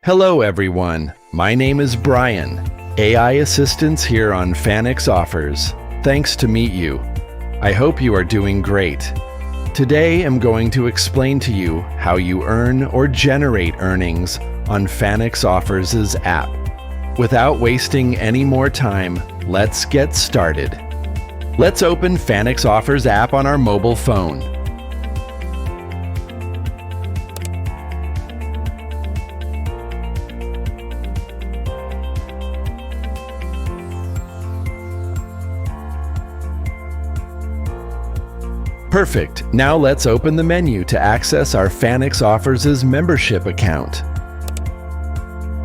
Hello everyone, my name is Brian, AI Assistance here on Fanix Offers. Thanks to meet you. I hope you are doing great. Today I'm going to explain to you how you earn or generate earnings on Fanix Offers' app. Without wasting any more time, let's get started. Let's open Fanix Offers app on our mobile phone. Perfect. Now let's open the menu to access our Fanix Offers' membership account.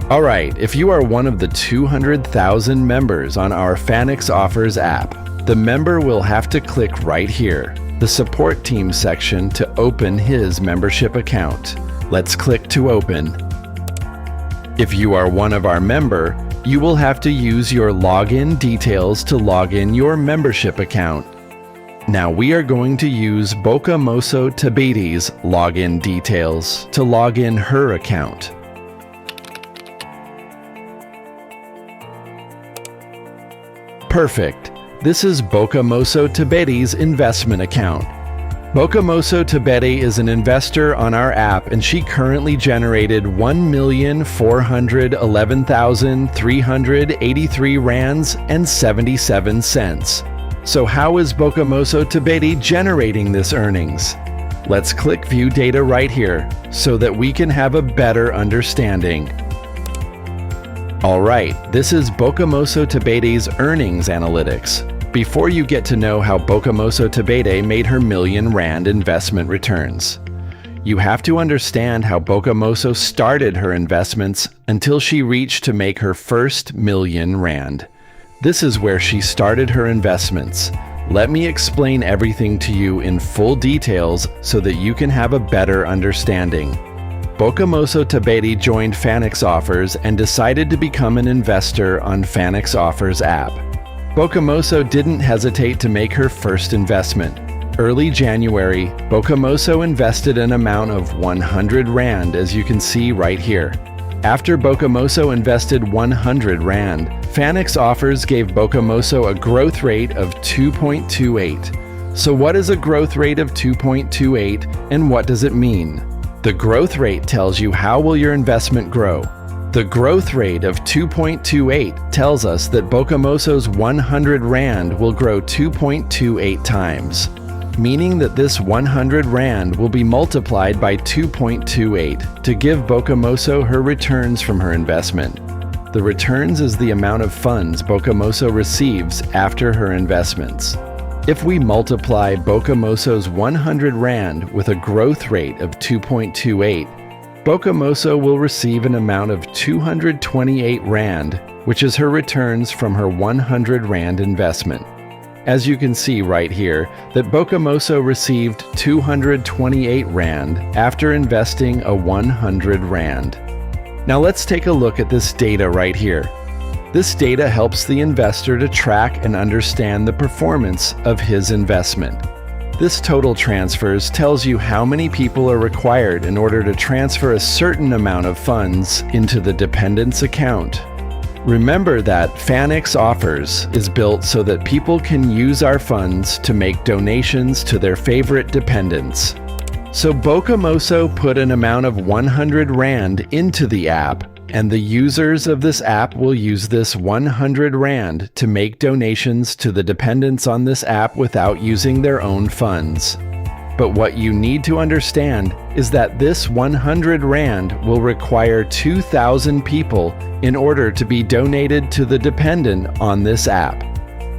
Alright, if you are one of the 200,000 members on our Fanix Offers app, the member will have to click right here, the Support Team section, to open his membership account. Let's click to open. If you are one of our member, you will have to use your login details to log in your membership account. Now we are going to use Bokamoso Tabiti's login details to log in her account. Perfect. This is Bokamoso Tabiti's investment account. Bokamoso Tabiti is an investor on our app and she currently generated 1,411,383 rands and 77 cents. So how is Bokamoso Tabiti generating this earnings? Let's click View Data right here so that we can have a better understanding. Alright, this is Bokamoso Tabiti's earnings analytics. Before you get to know how Bokamoso Tabiti made her million rand investment returns, you have to understand how Bokamoso started her investments until she reached to make her first million rand. This is where she started her investments. Let me explain everything to you in full details so that you can have a better understanding. Bokamoso Tabiti joined Fanix Offers and decided to become an investor on Fanix Offers app. Bokamoso didn't hesitate to make her first investment. Early January, Bokamoso invested an amount of 100 rand, as you can see right here. After Bokamoso invested 100 rand, Fanix Offers gave Bokamoso a growth rate of 2.28. So what is a growth rate of 2.28 and what does it mean? The growth rate tells you how will your investment grow. The growth rate of 2.28 tells us that Bokamoso's 100 rand will grow 2.28 times, meaning that this 100 rand will be multiplied by 2.28 to give Bokamoso her returns from her investment. The returns is the amount of funds Bokamoso receives after her investments. If we multiply Bokamoso's 100 rand with a growth rate of 2.28, Bokamoso will receive an amount of 228 rand, which is her returns from her 100 rand investment. As you can see right here, that Bokamoso received 228 rand after investing a 100 rand. Now let's take a look at this data right here. This data helps the investor to track and understand the performance of his investment. This total transfers tells you how many people are required in order to transfer a certain amount of funds into the dependents account. Remember that Fanix Offers is built so that people can use our funds to make donations to their favorite dependents. So Bokamoso put an amount of 100 rand into the app, and the users of this app will use this 100 rand to make donations to the dependents on this app without using their own funds. But what you need to understand is that this 100 rand will require 2,000 people in order to be donated to the dependent on this app.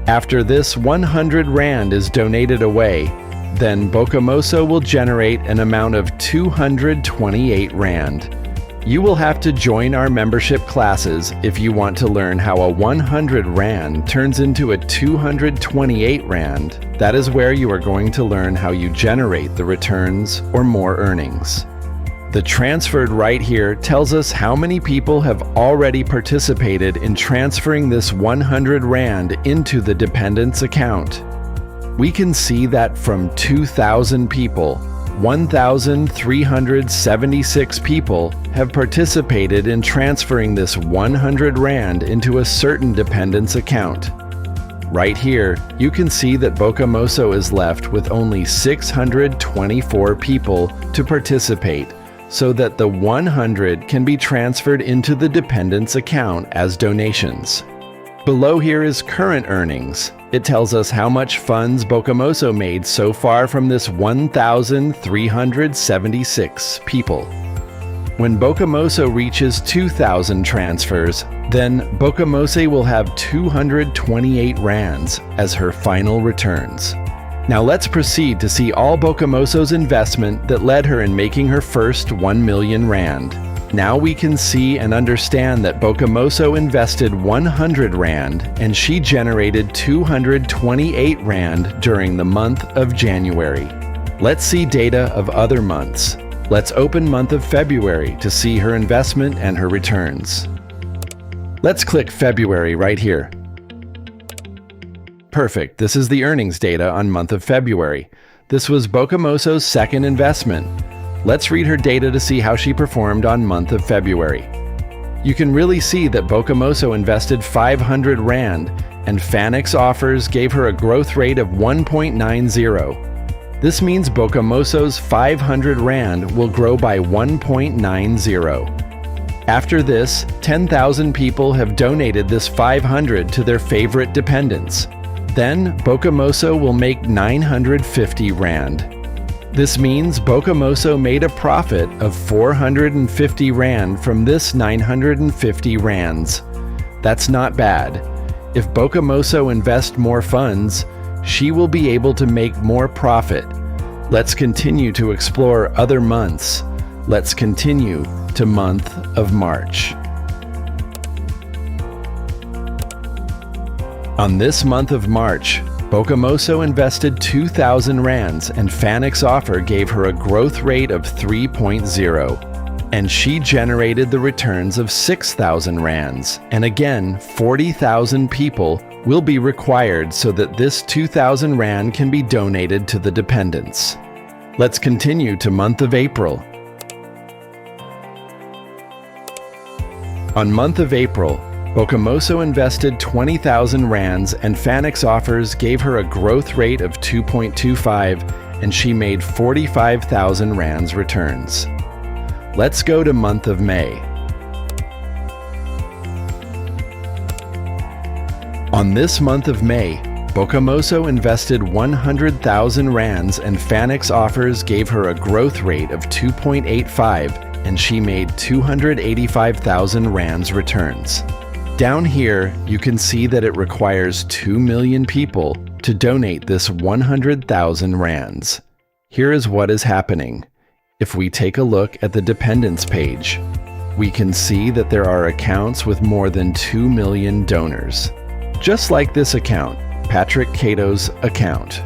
After this 100 rand is donated away, then Bokamoso will generate an amount of 228 rand. You will have to join our membership classes if you want to learn how a 100 rand turns into a 228 rand. That is where you are going to learn how you generate the returns or more earnings. The transferred right here tells us how many people have already participated in transferring this 100 rand into the dependents account. We can see that from 2,000 people, 1,376 people have participated in transferring this 100 Rand into a certain dependence account. Right here, you can see that Bokamoso is left with only 624 people to participate, so that the 100 can be transferred into the dependence account as donations. Below here is current earnings. It tells us how much funds Bokamoso made so far from this 1,376 people. When Bokamoso reaches 2,000 transfers, then Bokamose will have 228 rands as her final returns. Now let's proceed to see all Bokamoso's investment that led her in making her first 1 million Rand. Now we can see and understand that Bokamoso invested 100 Rand and she generated 228 Rand during the month of January. Let's see data of other months. Let's open month of February to see her investment and her returns. Let's click February right here. Perfect, this is the earnings data on month of February. This was Bokamoso's second investment. Let's read her data to see how she performed on month of February. You can really see that Bokamoso invested 500 Rand and Fanix Offers gave her a growth rate of 1.90. This means Bokamoso's 500 Rand will grow by 1.90. After this, 10,000 people have donated this 500 to their favorite dependents. Then Bokamoso will make 950 Rand. This means Bokamoso made a profit of 450 Rand from this 950 Rands. That's not bad. If Bokamoso invests more funds, she will be able to make more profit. Let's continue to explore other months. Let's continue to month of March. On this month of March, Bokamoso invested 2,000 Rands and Fanix Offer gave her a growth rate of 3.0. And she generated the returns of 6,000 Rands. And again, 40,000 people will be required so that this 2,000 Rand can be donated to the dependents. Let's continue to month of April. On month of April, Bokamoso invested 20,000 Rands and Fanix Offers gave her a growth rate of 2.25 and she made 45,000 Rands returns. Let's go to month of May. On this month of May, Bokamoso invested 100,000 Rands and Fanix Offers gave her a growth rate of 2.85 and she made 285,000 Rands returns. Down here, you can see that it requires 2 million people to donate this 100,000 Rands. Here is what is happening. If we take a look at the dependents page, we can see that there are accounts with more than 2 million donors. Just like this account, Patrick Cato's account.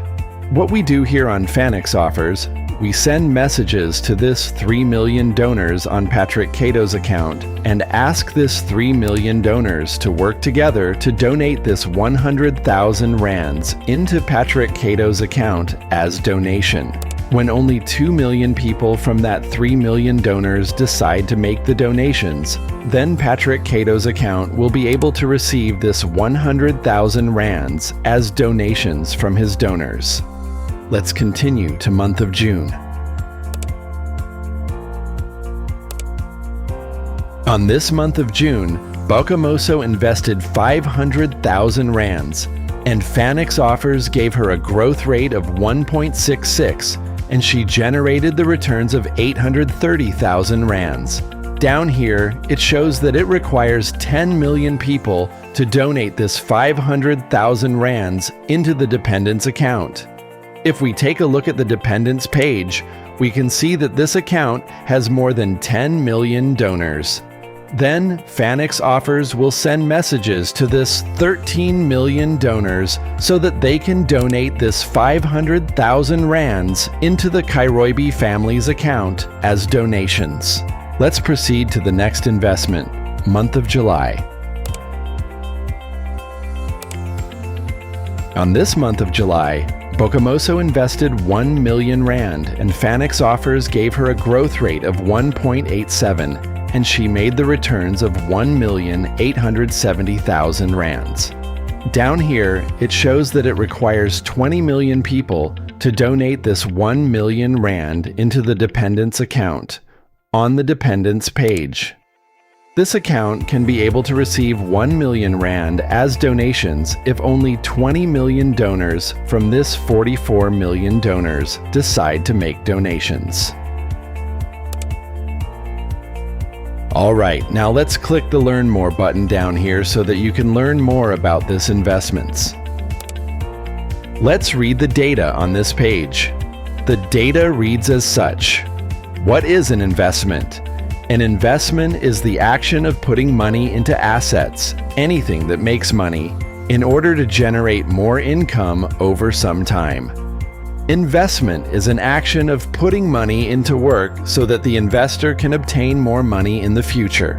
What we do here on Fanix Offers, we send messages to this 3 million donors on Patrick Cato's account and ask this 3 million donors to work together to donate this 100,000 Rands into Patrick Cato's account as donation. When only 2 million people from that 3 million donors decide to make the donations, then Patrick Cato's account will be able to receive this 100,000 Rands as donations from his donors. Let's continue to month of June. On this month of June, Bokamoso invested 500,000 Rands, and Fanix Offers gave her a growth rate of 1.66, and she generated the returns of 830,000 Rands. Down here, it shows that it requires 10 million people to donate this 500,000 Rands into the dependents account. If we take a look at the dependents page, we can see that this account has more than 10 million donors. Then, Fanix Offers will send messages to this 13 million donors so that they can donate this 500,000 Rands into the Kairoibi family's account as donations. Let's proceed to the next investment, month of July. On this month of July, Bokamoso invested 1 million Rand, and Fanix Offers gave her a growth rate of 1.87, and she made the returns of 1,870,000 rands. Down here, it shows that it requires 20 million people to donate this 1 million Rand into the dependents account on the dependents page. This account can be able to receive 1 million Rand as donations if only 20 million donors from this 44 million donors decide to make donations. Alright, now let's click the Learn More button down here so that you can learn more about this investments. Let's read the data on this page. The data reads as such. What is an investment? An investment is the action of putting money into assets, anything that makes money, in order to generate more income over some time. Investment is an action of putting money into work so that the investor can obtain more money in the future.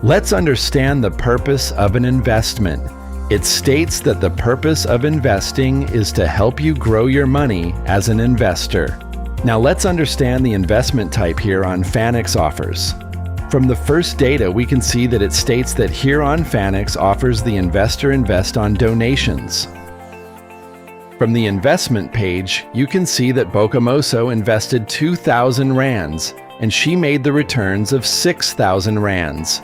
Let's understand the purpose of an investment. It states that the purpose of investing is to help you grow your money as an investor. Now let's understand the investment type here on Fanix Offers. From the first data, we can see that it states that here on Fanix Offers the investor invest on donations. From the investment page, you can see that Bokamoso invested 2,000 rands, and she made the returns of 6,000 rands.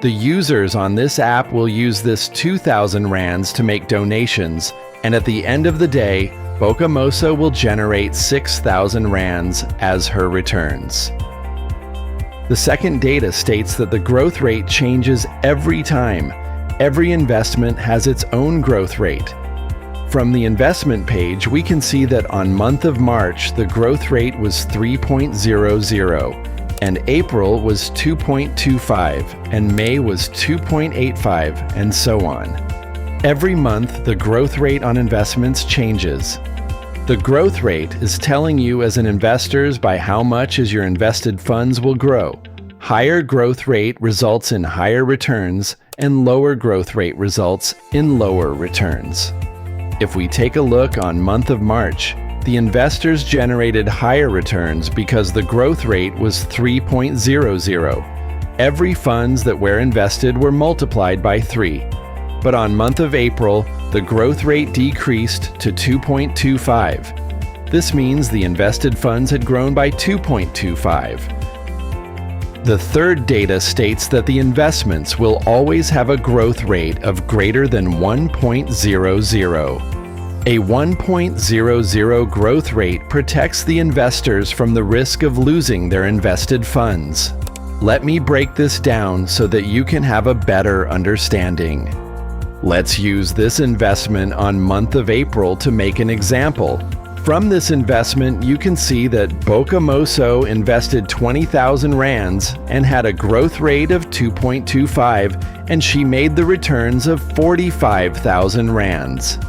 The users on this app will use this 2,000 rands to make donations, and at the end of the day, Bokamoso will generate 6,000 rands as her returns. The second data states that the growth rate changes every time. Every investment has its own growth rate. From the investment page, we can see that on month of March, the growth rate was 3.00, and April was 2.25, and May was 2.85, and so on. Every month, the growth rate on investments changes. The growth rate is telling you as an investor by how much as your invested funds will grow. Higher growth rate results in higher returns, and lower growth rate results in lower returns. If we take a look on month of March, the investors generated higher returns because the growth rate was 3.00. Every funds that were invested were multiplied by 3. But on month of April, the growth rate decreased to 2.25. This means the invested funds had grown by 2.25. The third data states that the investments will always have a growth rate of greater than 1.00. A 1.00 growth rate protects the investors from the risk of losing their invested funds. Let me break this down so that you can have a better understanding. Let's use this investment on month of April to make an example. From this investment, you can see that Bokamoso invested 20,000 rands and had a growth rate of 2.25, and she made the returns of 45,000 rands.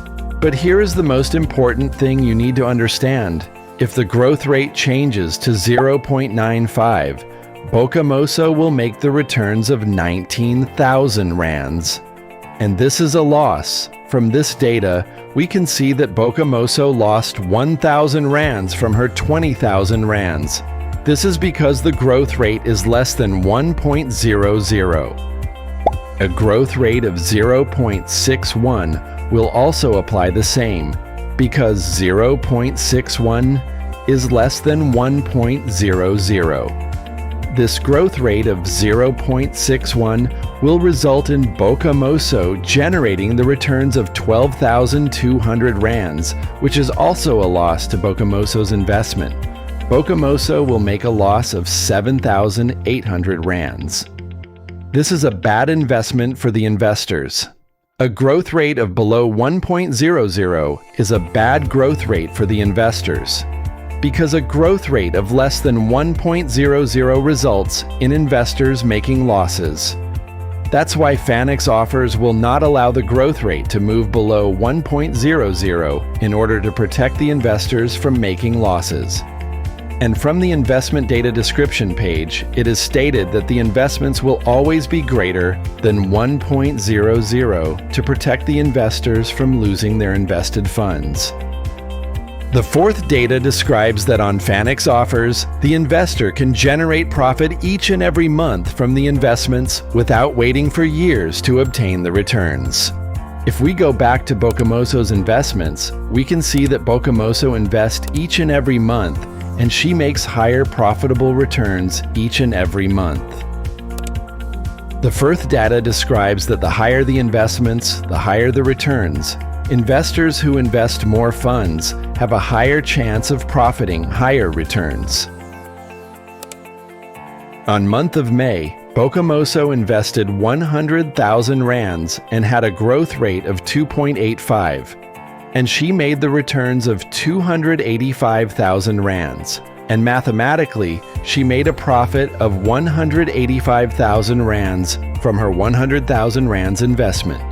But here is the most important thing you need to understand. If the growth rate changes to 0.95, Bokamoso will make the returns of 19,000 rands. And this is a loss. From this data, we can see that Bokamoso lost 1,000 rands from her 20,000 rands. This is because the growth rate is less than 1.00. A growth rate of 0.61 will also apply the same, because 0.61 is less than 1.00. This growth rate of 0.61 will result in Bokamoso generating the returns of 12,200 rands, which is also a loss to Bokamoso's investment. Bokamoso will make a loss of 7,800 rands. This is a bad investment for the investors. A growth rate of below 1.00 is a bad growth rate for the investors, because a growth rate of less than 1.00 results in investors making losses. That's why Fanix Offers will not allow the growth rate to move below 1.00 in order to protect the investors from making losses. And from the investment data description page, it is stated that the investments will always be greater than 1.00 to protect the investors from losing their invested funds. The fourth data describes that on Fanix Offers, the investor can generate profit each and every month from the investments without waiting for years to obtain the returns. If we go back to Bocamoso's investments, we can see that Bocamoso invests each and every month, and she makes higher profitable returns each and every month. The fourth data describes that the higher the investments, the higher the returns. Investors who invest more funds have a higher chance of profiting higher returns. On month of May, Bocamoso invested 100,000 rands and had a growth rate of 2.85, and she made the returns of 285,000 rands. And mathematically, she made a profit of 185,000 rands from her 100,000 rands investment.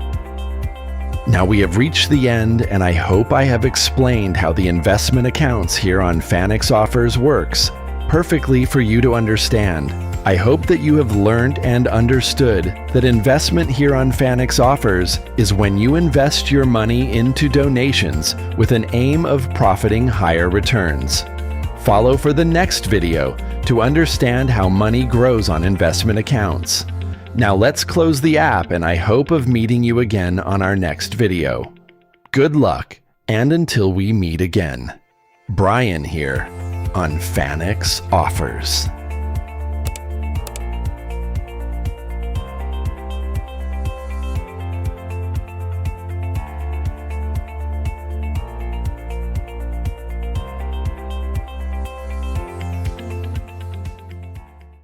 Now we have reached the end, and I hope I have explained how the investment accounts here on Fanix Offers works perfectly for you to understand. I hope that you have learned and understood that investment here on Fanix Offers is when you invest your money into donations with an aim of profiting higher returns. Follow for the next video to understand how money grows on investment accounts. Now let's close the app, and I hope of meeting you again on our next video. Good luck, and until we meet again. Brian here on Fanix Offers.